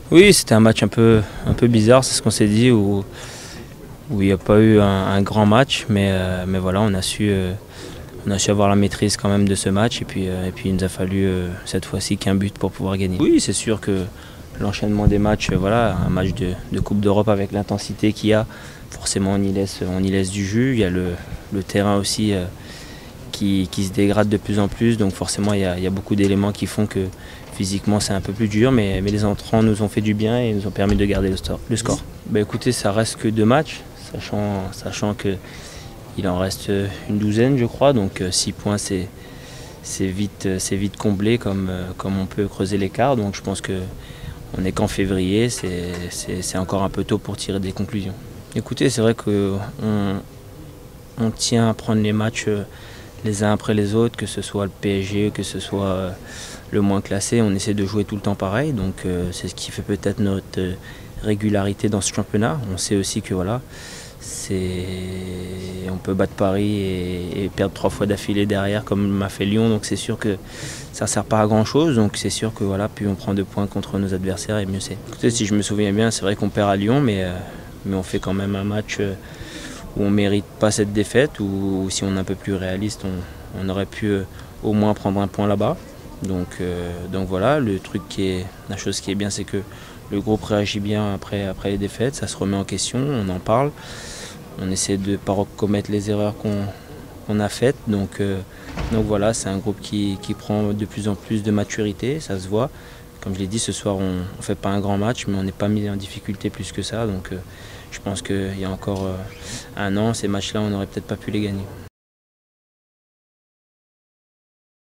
Oui, c'était un match un peu bizarre, c'est ce qu'on s'est dit, où il n'y a pas eu un grand match, mais voilà, on a su avoir la maîtrise quand même de ce match, et puis il nous a fallu cette fois-ci qu'un but pour pouvoir gagner. Oui, c'est sûr que l'enchaînement des matchs, voilà, un match de Coupe d'Europe avec l'intensité qu'il y a, forcément on y laisse du jus. Il y a le terrain aussi qui se dégrade de plus en plus, donc forcément il y a beaucoup d'éléments qui font que physiquement c'est un peu plus dur, mais les entrants nous ont fait du bien et nous ont permis de garder le score. Bah, écoutez, ça reste que 2 matchs, sachant qu'il en reste une douzaine je crois, donc 6 points c'est vite comblé comme on peut creuser l'écart, donc je pense qu'on n'est qu'en février, c'est encore un peu tôt pour tirer des conclusions. Écoutez, c'est vrai qu'on on tient à prendre les matchs les uns après les autres, que ce soit le PSG, que ce soit le moins classé, on essaie de jouer tout le temps pareil, donc c'est ce qui fait peut-être notre régularité dans ce championnat. On sait aussi que voilà, on peut battre Paris et perdre 3 fois d'affilée derrière comme m'a fait Lyon, donc c'est sûr que ça ne sert pas à grand chose, donc c'est sûr que voilà, plus on prend 2 points contre nos adversaires et mieux c'est. Écoutez, si je me souviens bien, c'est vrai qu'on perd à Lyon, mais on fait quand même un match où on ne mérite pas cette défaite, ou si on est un peu plus réaliste, on aurait pu au moins prendre un point là-bas. Donc voilà, la chose qui est bien, c'est que le groupe réagit bien après les défaites, ça se remet en question, on en parle, on essaie de ne pas commettre les erreurs qu'on a faites. Donc voilà, c'est un groupe qui prend de plus en plus de maturité, ça se voit. Comme je l'ai dit, ce soir on ne fait pas un grand match, mais on n'est pas mis en difficulté plus que ça. Donc je pense qu'il y a encore un an, ces matchs-là, on n'aurait peut-être pas pu les gagner.